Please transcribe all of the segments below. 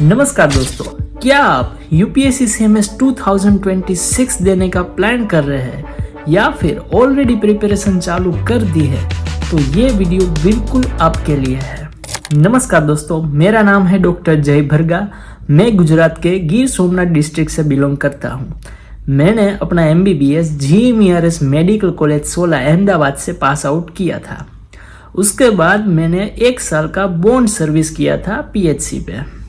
नमस्कार दोस्तों, क्या आप यूपीएससी सीएमएस 2026 देने का प्लान कर रहे हैं या फिर ऑलरेडी प्रिपरेशन चालू कर दी है तो ये वीडियो बिल्कुल आपके लिए है। नमस्कार दोस्तों, मेरा नाम है डॉक्टर जय भरगा। मैं गुजरात के गिर सोमनाथ डिस्ट्रिक्ट से बिलोंग करता हूँ। मैंने अपना MBBS GMERS medical college 16 Ahmedabad से पास आउट किया था। उसके बाद मैंने 1 साल का बॉन्ड सर्विस किया था PHC पे।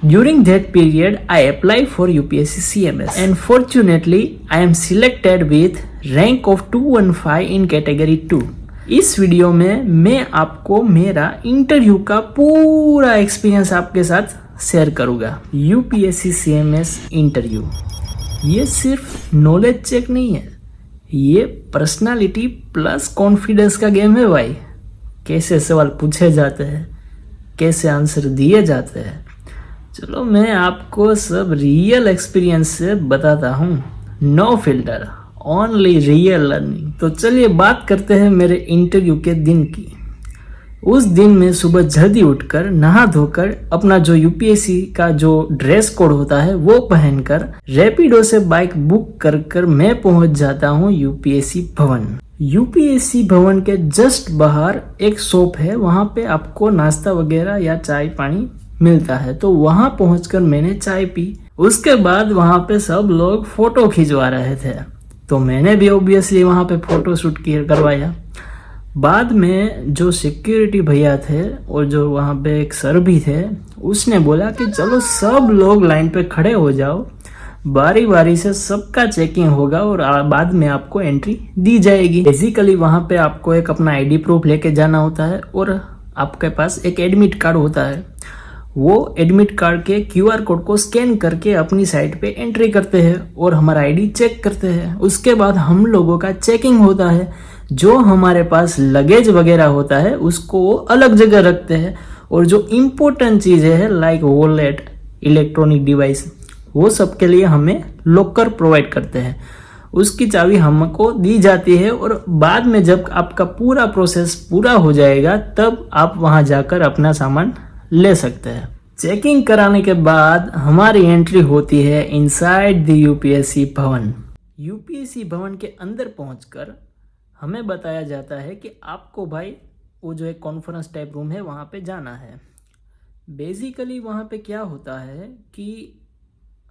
During that period, I applied for UPSC CMS and fortunately, I am selected with rank of 215 in category 2. इस वीडियो में मैं आपको मेरा इंटरव्यू का पूरा एक्सपीरियंस आपके साथ शेयर करूँगा। UPSC CMS इंटरव्यू ये सिर्फ नॉलेज चेक नहीं है, ये पर्सनालिटी प्लस कॉन्फिडेंस का गेम है भाई। कैसे सवाल पूछे जाते हैं, कैसे आंसर दिए जाते हैं, चलो मैं आपको सब रियल एक्सपीरियंस से बताता हूँ। No filter, only real learning. तो चलिए बात करते हैं मेरे इंटरव्यू के दिन की। उस दिन मैं सुबह जल्दी उठकर नहा धोकर अपना जो UPSC का जो ड्रेस कोड होता है वो पहनकर रैपिडो से बाइक बुक कर मैं पहुंच जाता हूं UPSC भवन। UPSC भवन के जस्ट बाहर एक शॉप है, वहां पे आपको नाश्ता वगैरह या चाय पानी मिलता है। तो वहां पहुंचकर मैंने चाय पी। उसके बाद वहां पे सब लोग फोटो खिंचवा रहे थे, तो मैंने भी ऑब्वियसली वहां पे फोटो शूट करवाया। बाद में जो सिक्योरिटी भैया थे और जो वहां पे एक सर भी थे, उसने बोला कि चलो सब लोग लाइन पे खड़े हो जाओ, बारी बारी से सबका चेकिंग होगा और बाद में आपको एंट्री दी जाएगी। बेसिकली वहां पे आपको एक अपना ID प्रूफ लेके जाना होता है और आपके पास एक एडमिट कार्ड होता है। वो एडमिट कार्ड के QR कोड को स्कैन करके अपनी साइट पे एंट्री करते हैं और हमारा ID चेक करते हैं। उसके बाद हम लोगों का चेकिंग होता है। जो हमारे पास लगेज वगैरह होता है उसको वो अलग जगह रखते हैं और जो इम्पोर्टेंट चीज़ें हैं लाइक वॉलेट, इलेक्ट्रॉनिक डिवाइस, वो सब के लिए हमें लॉकर प्रोवाइड करते हैं। उसकी चाबी हमको दी जाती है और बाद में जब आपका पूरा प्रोसेस पूरा हो जाएगा तब आप वहाँ जाकर अपना सामान ले सकते हैं। चेकिंग कराने के बाद हमारी एंट्री होती है इनसाइड द UPSC भवन। UPSC भवन के अंदर पहुंचकर हमें बताया जाता है कि आपको भाई वो जो एक कॉन्फ्रेंस टाइप रूम है वहाँ पे जाना है। बेसिकली वहाँ पे क्या होता है कि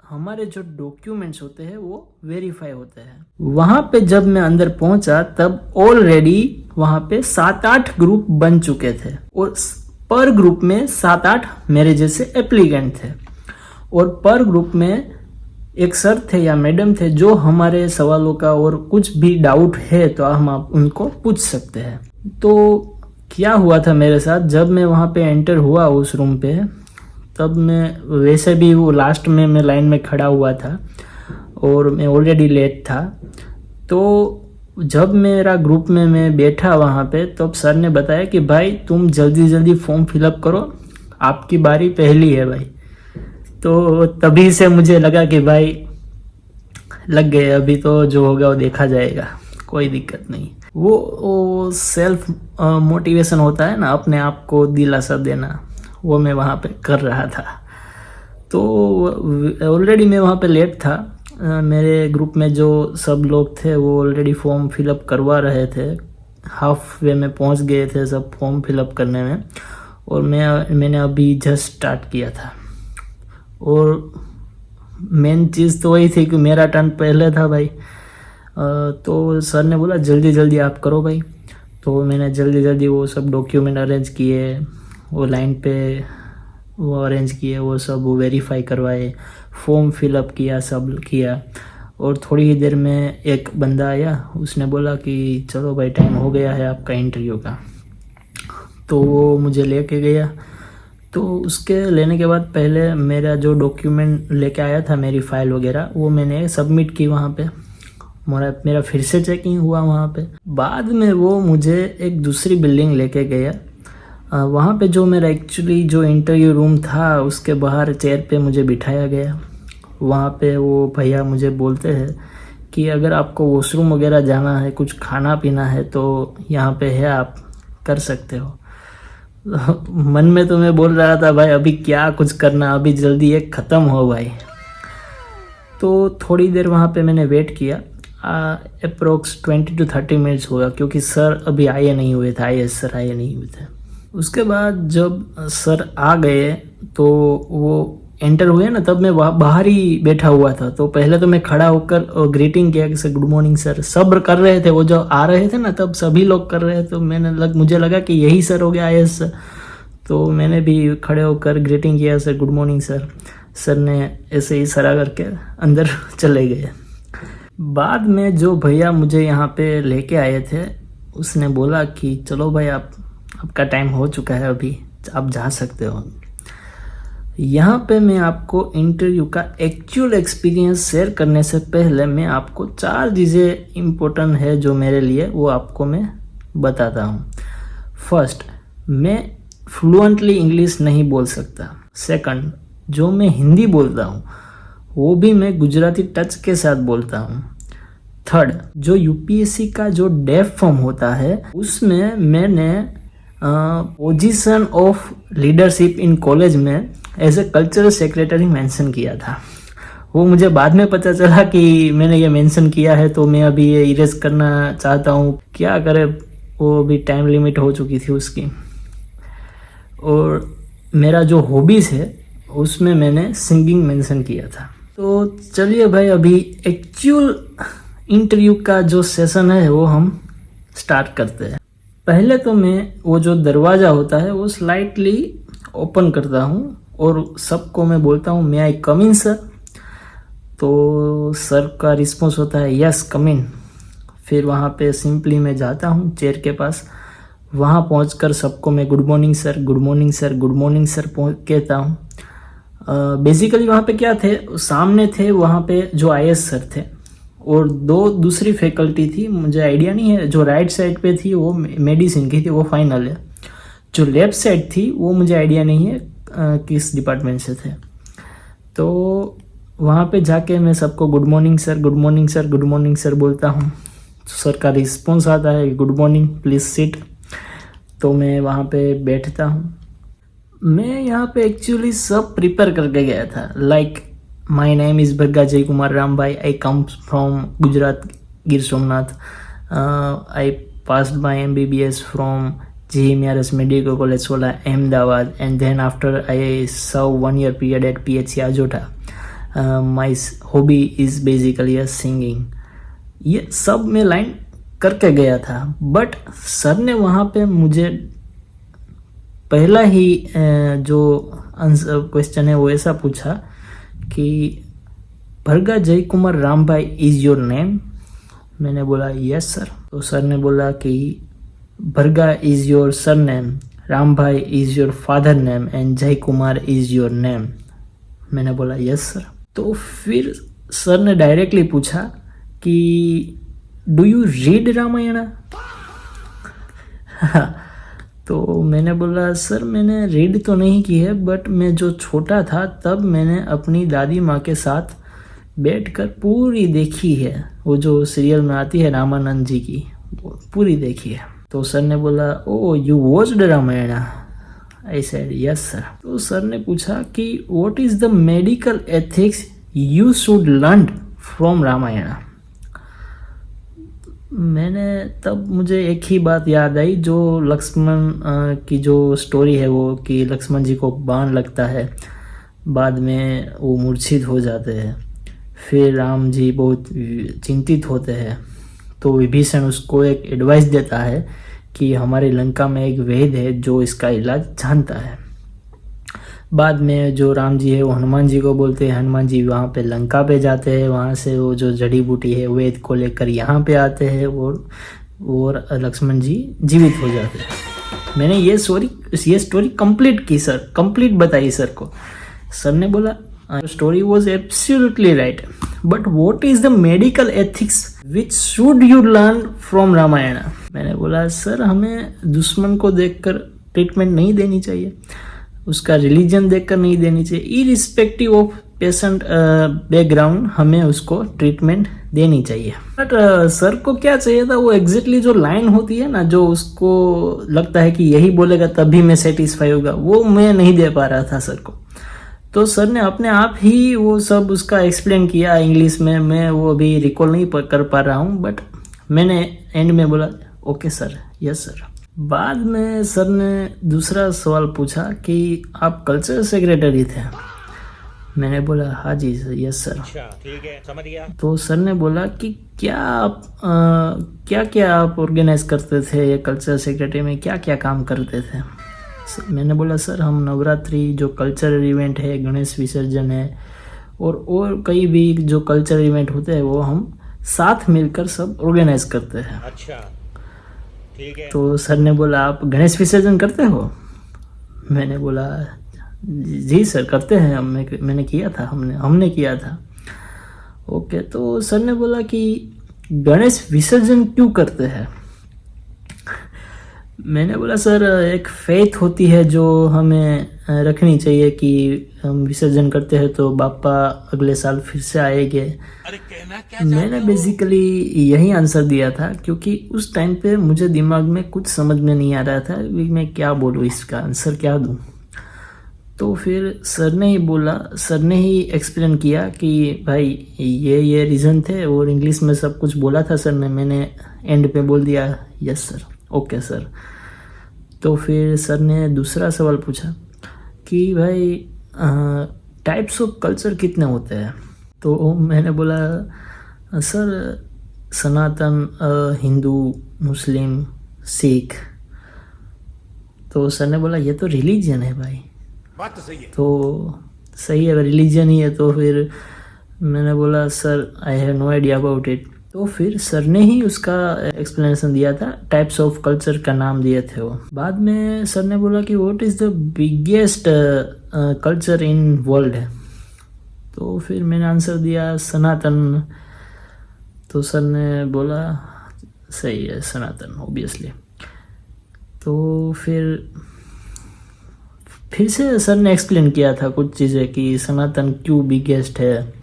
हमारे जो डॉक्यूमेंट्स होते हैं वो वेरीफाई होते हैं। वहाँ पे जब मैं अंदर पहुंचा तब ऑलरेडी वहाँ पे 7-8 ग्रुप बन चुके थे और पर ग्रुप में 7-8 मेरे जैसे एप्लीकेंट थे और पर ग्रुप में एक सर थे या मैडम थे जो हमारे सवालों का और कुछ भी डाउट है तो हम आप उनको पूछ सकते हैं। तो क्या हुआ था मेरे साथ, जब मैं वहाँ पे एंटर हुआ उस रूम पे, तब मैं वैसे भी वो लास्ट में मैं लाइन में खड़ा हुआ था और मैं ऑलरेडी लेट था। तो जब मेरा ग्रुप में मैं बैठा वहाँ पे तब सर ने बताया कि भाई तुम जल्दी जल्दी फॉर्म फिलअप करो, आपकी बारी पहली है भाई। तो तभी से मुझे लगा कि भाई लग गए, अभी तो जो होगा वो देखा जाएगा, कोई दिक्कत नहीं। वो सेल्फ मोटिवेशन होता है ना, अपने आप को दिलासा देना, वो मैं वहाँ पे कर रहा था। तो ऑलरेडी मैं वहाँ पे लेट था। मेरे ग्रुप में जो सब लोग थे वो ऑलरेडी फॉर्म फिलअप करवा रहे थे, हाफ वे में पहुँच गए थे सब फॉर्म फिलअप करने में और मैंने अभी जस्ट स्टार्ट किया था। और मेन चीज़ तो वही थी कि मेरा टर्न पहले था भाई। तो सर ने बोला जल्दी जल्दी आप करो भाई। तो मैंने जल्दी जल्दी वो सब डॉक्यूमेंट अरेंज किए, वो लाइन पे वो अरेंज किए, वो सब वो वेरीफाई करवाए, फॉर्म फिलअप किया, सब किया। और थोड़ी ही देर में एक बंदा आया, उसने बोला कि चलो भाई टाइम हो गया है आपका इंटरव्यू का। तो वो मुझे लेके गया। तो उसके लेने के बाद पहले मेरा जो डॉक्यूमेंट लेके आया था, मेरी फाइल वगैरह, वो मैंने सबमिट की वहाँ पे। मेरा फिर से चेकिंग हुआ वहाँ पे। बाद में वो मुझे एक दूसरी बिल्डिंग लेके गया। वहाँ पे जो मेरा एक्चुअली जो इंटरव्यू रूम था उसके बाहर चेयर पे मुझे बिठाया गया। वहाँ पे वो भैया मुझे बोलते हैं कि अगर आपको वॉशरूम वगैरह जाना है, कुछ खाना पीना है तो यहाँ पे है, आप कर सकते हो। मन में तो मैं बोल रहा था भाई अभी क्या कुछ करना, अभी जल्दी ये ख़त्म हो भाई। तो थोड़ी देर वहाँ पे मैंने वेट किया, अप्रोक्स 20 to 30 मिनट्स हुआ, क्योंकि सर अभी आए नहीं हुए थे, IAS सर आए नहीं हुए थे। उसके बाद जब सर आ गए तो वो एंटर हुए ना, तब मैं बाहर ही बैठा हुआ था। तो पहले तो मैं खड़ा होकर ग्रीटिंग किया कि सर गुड मॉर्निंग सर। सब कर रहे थे, वो जो आ रहे थे ना तब सभी लोग कर रहे थे, तो मुझे लगा कि यही सर हो गया IAS सर। तो मैंने भी खड़े होकर ग्रीटिंग किया, sir good morning sir. Sir ने ऐसे ही इशारा करके अंदर चले गए। बाद में जो भैया मुझे यहाँ पे लेके आए थे उसने बोला कि चलो भाई आपका टाइम हो चुका है, अभी आप जा सकते हो। यहाँ पे मैं आपको इंटरव्यू का एक्चुअल एक्सपीरियंस शेयर करने से पहले मैं आपको 4 चीज़ें इम्पोर्टेंट है जो मेरे लिए, वो आपको मैं बताता हूँ। फर्स्ट, मैं फ्लुएंटली इंग्लिश नहीं बोल सकता। सेकंड, जो मैं हिंदी बोलता हूँ वो भी मैं गुजराती टच के साथ बोलता हूँ। थर्ड, जो UPSC का जो डेफ फॉर्म होता है उसमें मैंने position of leadership in college में as a cultural secretary mention किया था। वो मुझे बाद में पता चला कि मैंने ये मेंशन किया है, तो मैं अभी ये इरेज करना चाहता हूँ। क्या करे, वो अभी टाइम लिमिट हो चुकी थी उसकी। और मेरा जो हॉबीज़ है उसमें मैंने सिंगिंग मेंशन किया था। तो चलिए भाई अभी एक्चुअल इंटरव्यू का जो सेशन है वो हम स्टार्ट करते हैं। पहले तो मैं वो जो दरवाज़ा होता है वो स्लाइटली ओपन करता हूँ और सबको मैं बोलता हूँ, मे आई कम इन सर। तो सर का रिस्पॉन्स होता है यस कम इन। फिर वहाँ पे सिंपली मैं जाता हूँ चेयर के पास, वहाँ पहुँचकर सबको मैं good morning sir, good morning sir, good morning sir कहता हूँ। बेसिकली वहाँ पे क्या थे, सामने थे वहाँ पे जो IAS सर थे और 2 दूसरी फैकल्टी थी, मुझे आइडिया नहीं है। जो राइट साइड पे थी वो मेडिसिन की थी, वो फाइनल है। जो लेफ्ट साइड थी वो मुझे आइडिया नहीं है किस डिपार्टमेंट से थे। तो वहाँ पे जाके मैं सबको good morning sir, good morning sir, good morning sir बोलता हूँ। तो सर का रिस्पॉन्स आता है गुड मॉर्निंग, प्लीज़ सिट। तो मैं वहाँ पे बैठता हूँ। मैं यहाँ पे एक्चुअली सब प्रिपेयर करके गया था। लाइक माई नेम इज़ भर्गा जय कुमार राम भाई, आई come from Gujarat Gir Somnath, I passed my MBBS from GMRS Medical College Sola Ahmedabad, and then after I served 1 year period at PHC Ajota. My hobby is basically a singing. ये सब मैं line करके गया था, but sir ने वहाँ पे मुझे पहला ही जो आंसर क्वेश्चन है वो ऐसा पूछा कि भर्गा जय Kumar Ram Bhai is your name. मैंने बोला यस सर। तो सर ने बोला कि Bharga is your surname, Ram Bhai is your father name and Jay Kumar is your name. मैंने बोला यस सर। तो फिर सर ने डायरेक्टली पूछा कि डू यू रीड रामायण। तो मैंने बोला सर मैंने रीड तो नहीं की है, बट मैं जो छोटा था तब मैंने अपनी दादी माँ के साथ बैठकर पूरी देखी है। वो जो सीरियल में आती है रामानंद जी की, वो पूरी देखी है। तो सर ने बोला O you watched Ramayan. I said yes sir. तो सर ने पूछा कि what is the medical ethics you should learn from Ramayan. मैंने तब मुझे एक ही बात याद आई, जो लक्ष्मण की जो स्टोरी है वो कि लक्ष्मण जी को बाण लगता है, बाद में वो मूर्छित हो जाते हैं, फिर राम जी बहुत चिंतित होते हैं। तो विभीषण उसको एक एडवाइस देता है कि हमारी लंका में एक वैद्य है जो इसका इलाज जानता है। बाद में जो राम जी है वो हनुमान जी को बोलते हैं, हनुमान जी वहाँ पे लंका पे जाते हैं, वहाँ से वो जो जड़ी बूटी है वेद को लेकर यहाँ पे आते हैं और लक्ष्मण जी जीवित हो जाते हैं। मैंने ये स्टोरी कंप्लीट की सर, कंप्लीट बताई सर को। सर ने बोला story was absolutely right, but what is the medical ethics which should you learn from Ramayan. मैंने बोला सर हमें दुश्मन को देखकर ट्रीटमेंट नहीं देनी चाहिए, उसका रिलीजन देखकर नहीं देनी चाहिए, इरिस्पेक्टिव ऑफ पेशेंट बैकग्राउंड हमें उसको ट्रीटमेंट देनी चाहिए। बट सर को क्या चाहिए था, वो एग्जैक्टली जो लाइन होती है ना, जो उसको लगता है कि यही बोलेगा तभी मैं सेटिस्फाई होगा, वो मैं नहीं दे पा रहा था सर को। तो सर ने अपने आप ही वो सब उसका एक्सप्लेन किया इंग्लिश में, मैं वो अभी रिकॉल नहीं कर पा रहा हूँ, बट मैंने एंड में बोला ओके सर, यस सर। बाद में सर ने दूसरा सवाल पूछा कि आप कल्चरल सेक्रेटरी थे। मैंने बोला हाँ जी सर, यस सर। अच्छा ठीक है, समझ गया। तो सर ने बोला कि क्या आप क्या क्या आप ऑर्गेनाइज करते थे, ये कल्चरल सेक्रेटरी में क्या क्या काम करते थे। मैंने बोला सर हम नवरात्रि जो कल्चरल इवेंट है, गणेश विसर्जन है और कई भी जो कल्चरल इवेंट होते हैं वो हम साथ मिलकर सब ऑर्गेनाइज करते हैं। अच्छा ठीक है। तो सर ने बोला आप गणेश विसर्जन करते हो। मैंने बोला जी सर करते हैं, मैंने किया था, हमने किया था। ओके, तो सर ने बोला कि गणेश विसर्जन क्यों करते हैं। मैंने बोला सर एक फेथ होती है जो हमें रखनी चाहिए कि हम विसर्जन करते हैं तो बापा अगले साल फिर से आएंगे। अरे कहना क्या मैंने बेसिकली यही आंसर दिया था, क्योंकि उस टाइम पे मुझे दिमाग में कुछ समझ में नहीं आ रहा था मैं क्या बोलूँ, इसका आंसर क्या दूँ। तो फिर सर ने ही एक्सप्लेन किया कि भाई ये रीज़न थे, और इंग्लिश में सब कुछ बोला था सर ने। मैंने एंड पे बोल दिया यस सर, ओके सर। तो फिर सर ने दूसरा सवाल पूछा कि भाई टाइप्स ऑफ कल्चर कितने होते हैं। तो मैंने बोला सर सनातन, हिंदू, मुस्लिम, सिख। तो सर ने बोला ये तो रिलीजन है भाई। बात तो सही है। तो सही है, रिलीजन ही है। तो फिर मैंने बोला sir I have no idea about it. तो फिर सर ने ही उसका एक्सप्लेनेशन दिया था, टाइप्स ऑफ कल्चर का नाम दिए थे वो। बाद में सर ने बोला कि what is the biggest culture in world है। तो फिर मैंने आंसर दिया सनातन। तो सर ने बोला सही है सनातन ऑब्वियसली। तो फिर से सर ने एक्सप्लेन किया था कुछ चीज़ें कि सनातन क्यों बिगेस्ट है,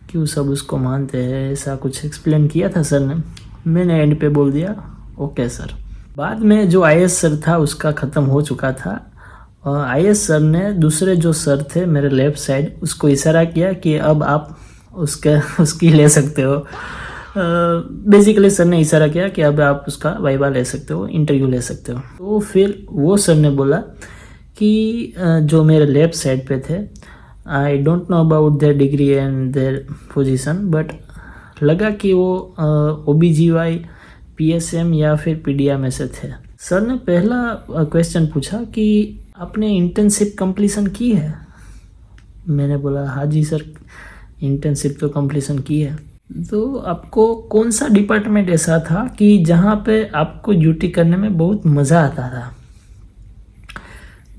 क्यों सब उसको मानते हैं, ऐसा कुछ एक्सप्लेन किया था सर ने। मैंने एंड पे बोल दिया ओके सर। बाद में जो आईएएस सर था उसका ख़त्म हो चुका था। आईएएस सर ने दूसरे जो सर थे मेरे लेफ्ट साइड, उसको इशारा किया कि अब आप उसकी ले सकते हो। बेसिकली सर ने इशारा किया कि अब आप उसका वाइवा ले सकते हो, इंटरव्यू ले सकते हो। तो फिर वो सर ने बोला कि जो मेरे लेफ्ट साइड पे थे, आई don't know about their degree and their position, but लगा कि वो OBGY, PSM या फिर पीडिया में से थे। सर ने पहला क्वेश्चन पूछा कि आपने इंटर्नशिप कंप्लीशन की है। मैंने बोला हाँ जी सर, इंटर्नशिप तो कंप्लीशन की है। तो आपको कौन सा डिपार्टमेंट ऐसा था कि जहाँ पे आपको ड्यूटी करने में बहुत मज़ा आता था।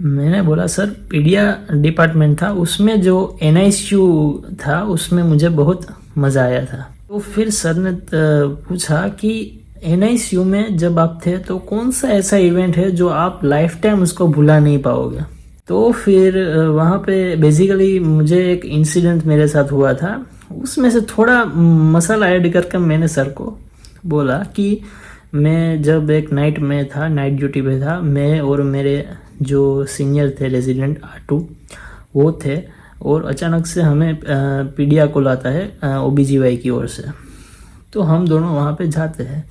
मैंने बोला सर पीडिया डिपार्टमेंट था, उसमें जो NICU था उसमें मुझे बहुत मज़ा आया था। तो फिर सर ने पूछा कि NICU में जब आप थे तो कौन सा ऐसा इवेंट है जो आप लाइफ टाइम उसको भुला नहीं पाओगे। तो फिर वहाँ पे बेसिकली मुझे एक इंसिडेंट मेरे साथ हुआ था, उसमें से थोड़ा मसाला ऐड करके मैंने सर को बोला कि मैं जब एक नाइट में था, नाइट ड्यूटी पे था, मैं और मेरे जो सीनियर थे रेजिडेंट R2 वो थे, और अचानक से हमें पीडिया कॉल आता है OBGY की ओर से। तो हम दोनों वहाँ पे जाते हैं।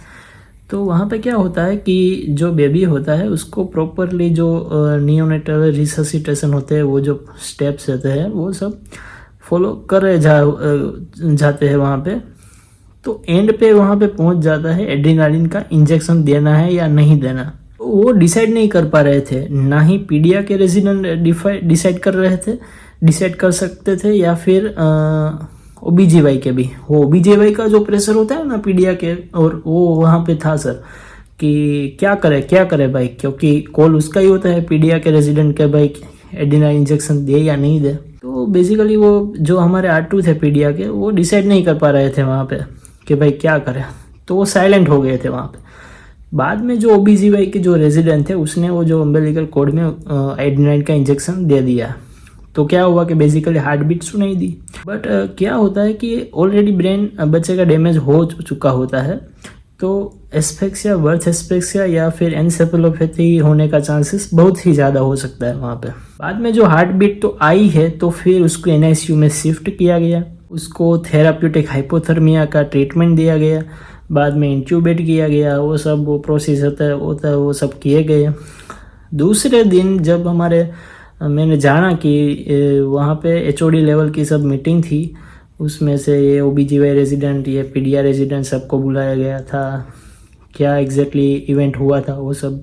तो वहाँ पे क्या होता है कि जो बेबी होता है उसको प्रॉपरली जो नियोनेटल रिससिटेशन होते हैं, वो जो स्टेप्स रहते हैं वो सब फॉलो कर जाते हैं वहाँ पे। तो एंड पे वहाँ पे पहुँच जाता है एड्रेनालिन का इंजेक्शन देना है या नहीं देना। तो वो डिसाइड नहीं कर पा रहे थे, ना ही पीडिया के रेजिडेंट डिसाइड कर सकते थे या फिर OBGY के भी। वो OBGY का जो प्रेशर होता है ना पीडिया के, और वो वहाँ पे था सर कि क्या करे भाई, क्योंकि कॉल उसका ही होता है पीडिया के रेजिडेंट के, भाई एड्रेनालिन इंजेक्शन दे या नहीं दे। तो बेसिकली वो जो हमारे R2 थे पीडिया के, वो डिसाइड नहीं कर पा रहे थे वहाँ पे कि भाई क्या करें। तो वो साइलेंट हो गए थे वहाँ पे। बाद में जो OBGY के जो रेजिडेंट थे उसने वो जो अम्बिलिकल कॉर्ड में एड्रेनालिन का इंजेक्शन दे दिया। तो क्या हुआ कि बेसिकली हार्ट बीट सुनाई दी। बट क्या होता है कि ऑलरेडी ब्रेन बच्चे का डैमेज हो चुका होता है, तो एस्फेक्सिया, बर्थ एस्फेक्सिया या फिर एनसेफेलोपैथी होने का चांसेस बहुत ही ज़्यादा हो सकता है वहाँ पे। बाद में जो हार्ट बीट तो आई है, तो फिर उसको एनआईसीयू में शिफ्ट किया गया, उसको थेराप्यूटिक हाइपोथर्मिया का ट्रीटमेंट दिया गया, बाद में इंट्यूबेट किया गया, वो सब वो प्रोसेस होता है वो सब किए गए। दूसरे दिन जब मैंने जाना कि वहाँ पे एचओडी लेवल की सब मीटिंग थी, उसमें से ये ओबीजीवाई रेजिडेंट, ये पीडीआर रेजिडेंट सबको बुलाया गया था, क्या एग्जैक्टली इवेंट हुआ था वो सब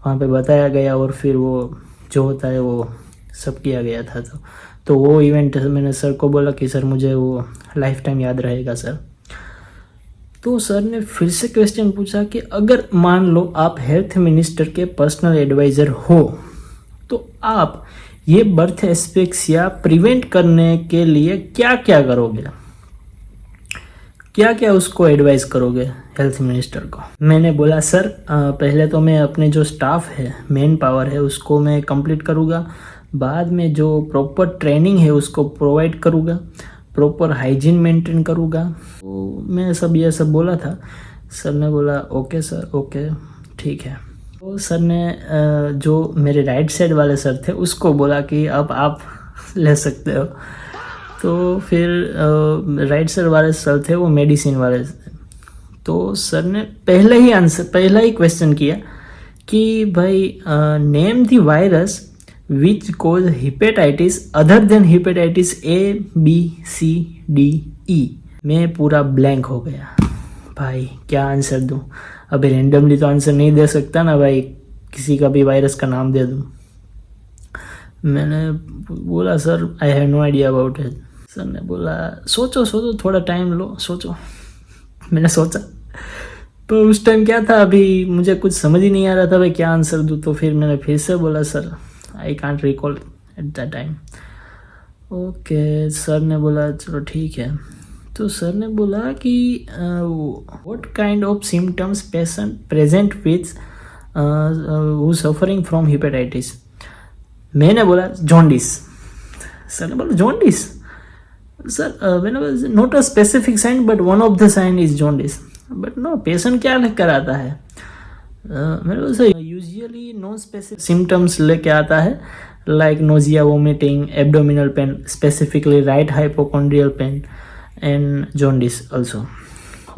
वहाँ पे बताया गया, और फिर वो जो होता है वो सब किया गया था। तो वो इवेंट मैंने सर को बोला कि सर मुझे वो लाइफ टाइम याद रहेगा सर। तो सर ने फिर से क्वेश्चन पूछा कि अगर मान लो आप हेल्थ मिनिस्टर के पर्सनल एडवाइज़र हो, तो आप ये बर्थ एस्फेक्सिया प्रिवेंट करने के लिए क्या क्या करोगे, क्या क्या उसको एडवाइस करोगे हेल्थ मिनिस्टर को। मैंने बोला सर पहले तो मैं अपने जो स्टाफ है, मैन पावर है, उसको मैं कंप्लीट करूँगा, बाद में जो प्रॉपर ट्रेनिंग है उसको प्रोवाइड करूँगा, प्रॉपर हाइजीन मेंटेन करूँगा। तो मैं ये सब बोला था। सर ने बोला ओके सर, ओके ठीक है। तो सर ने जो मेरे राइट साइड वाले सर थे उसको बोला कि अब आप ले सकते हो। तो फिर राइट साइड वाले सर थे वो मेडिसिन वाले थे। तो सर ने पहला ही क्वेश्चन किया कि भाई name the virus which cause hepatitis other than hepatitis ABCDE। मैं पूरा ब्लैंक हो गया, भाई क्या आंसर दूं। अभी रेंडमली तो आंसर नहीं दे सकता ना भाई, किसी का भी वायरस का नाम दे दूं। मैंने बोला sir I have no idea about it. Sir ने बोला सोचो थोड़ा टाइम लो, सोचो। मैंने सोचा, तो उस टाइम क्या था, अभी मुझे कुछ समझ ही नहीं आ रहा था भाई क्या आंसर दूं। तो फिर मैंने फिर से बोला sir I can't recall at that time. Okay, sir ने बोला चलो ठीक है। तो सर ने बोला कि what kind of symptoms patient present with who suffering from hepatitis. मैंने बोला जॉन्डिस। सर ने बोला जॉन्डिस सर, मैंने बोला not a specific sign but one of the sign is jaundice. But no, patient क्या लेकर आता है। मैंने बोला sir usually non specific symptoms लेके आता है, like nausea, vomiting, abdominal pain, specifically right hypochondrial pain and jaundice also.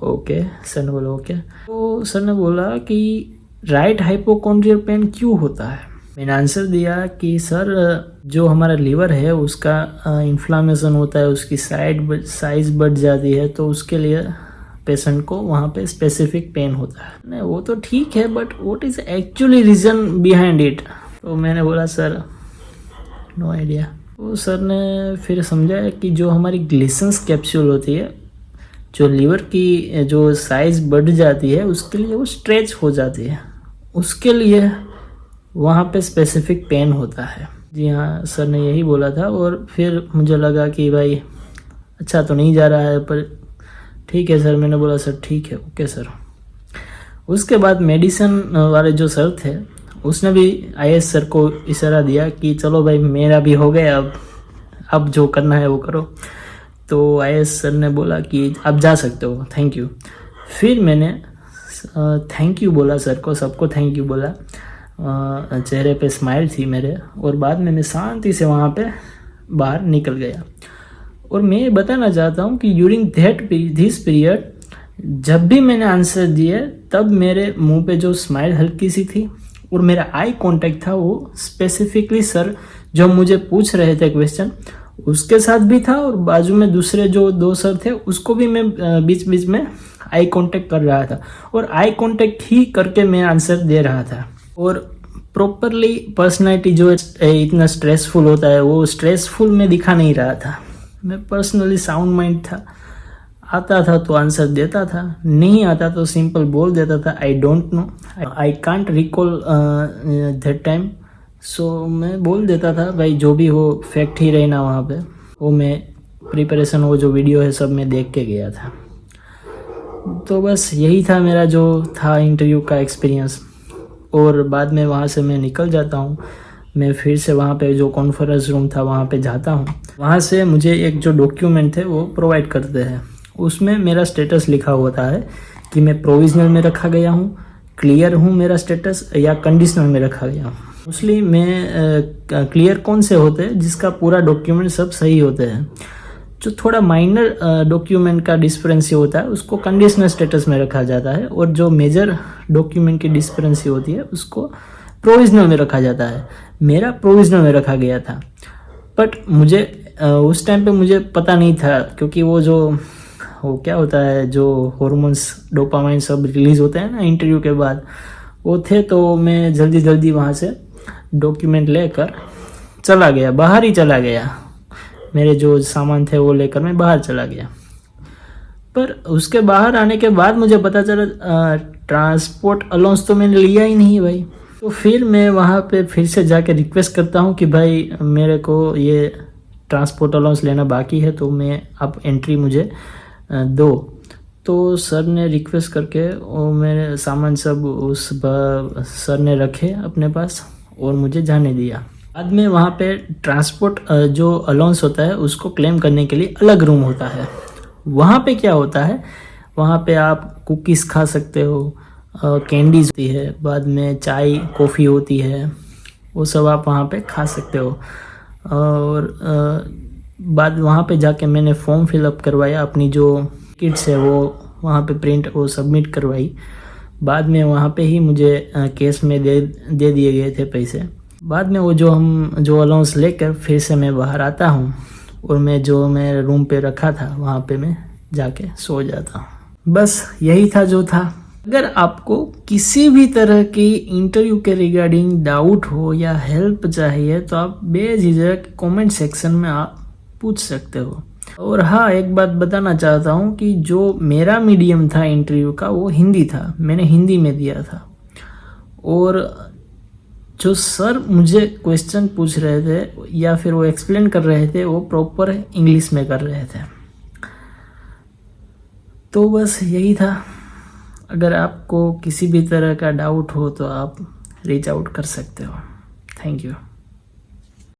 Okay, sir ने बोला ओके। तो सर ने बोला कि राइट हाइपोकॉन्ड्रियल पेन क्यों होता है। मैंने आंसर दिया कि सर जो हमारा लीवर है उसका इन्फ्लामेशन होता है, उसकी साइज बढ़ जाती है, तो उसके लिए पेशेंट को वहाँ पे स्पेसिफिक पेन होता है। नहीं वो तो ठीक है, but what is actually reason behind it. तो मैंने बोला सर नो आइडिया। तो सर ने फिर समझाया कि जो हमारी ग्लिसन्स कैप्सूल होती है, जो लीवर की जो साइज़ बढ़ जाती है उसके लिए वो स्ट्रेच हो जाती है, उसके लिए वहाँ पे स्पेसिफिक पेन होता है। जी हाँ, सर ने यही बोला था। और फिर मुझे लगा कि भाई अच्छा तो नहीं जा रहा है, पर ठीक है सर। मैंने बोला सर ठीक है, ओके सर। उसके बाद मेडिसिन वाले जो सर थे उसने भी आईएस सर को इशारा दिया कि चलो भाई मेरा भी हो गया, अब जो करना है वो करो। तो आईएस सर ने बोला कि आप जा सकते हो, थैंक यू। फिर मैंने थैंक यू बोला सर को, सबको थैंक यू बोला, चेहरे पे स्माइल थी मेरे, और बाद में मैं शांति से वहाँ पे बाहर निकल गया। और मैं बताना चाहता हूँ कि ड्यूरिंग दिस पीरियड जब भी मैंने आंसर दिए तब मेरे मुंह पे जो स्माइल हल्की सी थी और मेरा आई कांटेक्ट था वो स्पेसिफिकली सर जो मुझे पूछ रहे थे क्वेश्चन उसके साथ भी था, और बाजू में दूसरे जो दो सर थे उसको भी मैं बीच बीच में आई कांटेक्ट कर रहा था, और आई कांटेक्ट ही करके मैं आंसर दे रहा था। और प्रॉपरली पर्सनैलिटी जो इतना स्ट्रेसफुल होता है वो स्ट्रेसफुल में दिखा नहीं रहा था। मैं पर्सनली साउंड माइंड था, आता था तो आंसर देता था, नहीं आता तो सिंपल बोल देता था I don't know, I can't recall that time. So मैं बोल देता था भाई जो भी हो फैक्ट ही रहना वहाँ पे। वो मैं प्रिपरेशन वो जो वीडियो है सब मैं देख के गया था। तो बस यही था मेरा जो था इंटरव्यू का एक्सपीरियंस। और बाद में वहाँ से मैं निकल जाता हूँ, मैं फिर से वहाँ पे जो कॉन्फ्रेंस रूम था वहाँ पे जाता हूँ। वहाँ से मुझे एक जो डॉक्यूमेंट थे वो प्रोवाइड करते हैं। उसमें मेरा स्टेटस लिखा होता है कि मैं प्रोविजनल में रखा गया हूँ, क्लियर हूँ मेरा स्टेटस, या कंडीशनल में रखा गया हूँ। मोस्टली मैं क्लियर कौन से होते हैं जिसका पूरा डॉक्यूमेंट सब सही होते हैं। जो थोड़ा माइनर डॉक्यूमेंट का डिस्क्रिपेंसी होता है उसको कंडीशनल स्टेटस में रखा जाता है, और जो मेजर डॉक्यूमेंट की डिस्क्रिपेंसी होती है उसको प्रोविजनल में रखा जाता है। मेरा प्रोविजनल में रखा गया था, बट मुझे उस टाइम पे मुझे पता नहीं था, क्योंकि वो क्या होता है जो हॉर्मोन्स डोपामाइन सब रिलीज़ होते हैं ना इंटरव्यू के बाद, वो थे। तो मैं जल्दी जल्दी वहाँ से डॉक्यूमेंट लेकर चला गया, बाहर ही चला गया। मेरे जो सामान थे वो लेकर मैं बाहर चला गया। पर उसके बाहर आने के बाद मुझे पता चला ट्रांसपोर्ट अलाउंस तो मैंने लिया ही नहीं भाई। तो फिर मैं वहाँ पे फिर से जाके रिक्वेस्ट करता हूँ कि भाई मेरे को ये ट्रांसपोर्ट अलाउंस लेना बाकी है, तो मैं आप एंट्री मुझे दो। तो सर ने रिक्वेस्ट करके वो मेरे सामान सब सर ने रखे अपने पास और मुझे जाने दिया। बाद में वहाँ पे ट्रांसपोर्ट जो अलाउंस होता है उसको क्लेम करने के लिए अलग रूम होता है। वहाँ पे क्या होता है, वहाँ पे आप कुकीज़ खा सकते हो, कैंडीज होती है, बाद में चाय कॉफ़ी होती है, वो सब आप वहाँ पे खा सकते हो। और बाद वहाँ पे जाके मैंने फॉर्म फिलअप करवाया, अपनी जो किट्स है वो वहाँ पे प्रिंट वो सबमिट करवाई। बाद में वहाँ पे ही मुझे कैश में दे दिए गए थे पैसे। बाद में वो जो अलाउंस लेकर फिर से मैं बाहर आता हूँ, और मैं रूम पे रखा था वहाँ पे मैं जाके सो जाता हूँ। बस यही था जो था। अगर आपको किसी भी तरह की इंटरव्यू के रिगार्डिंग डाउट हो या हेल्प चाहिए तो आप बेझिझक कमेंट सेक्शन में आप पूछ सकते हो। और हाँ, एक बात बताना चाहता हूँ कि जो मेरा मीडियम था इंटरव्यू का वो हिंदी था, मैंने हिंदी में दिया था। और जो सर मुझे क्वेश्चन पूछ रहे थे या फिर वो एक्सप्लेन कर रहे थे वो प्रॉपर इंग्लिश में कर रहे थे। तो बस यही था। अगर आपको किसी भी तरह का डाउट हो तो आप रीच आउट कर सकते हो। Thank you.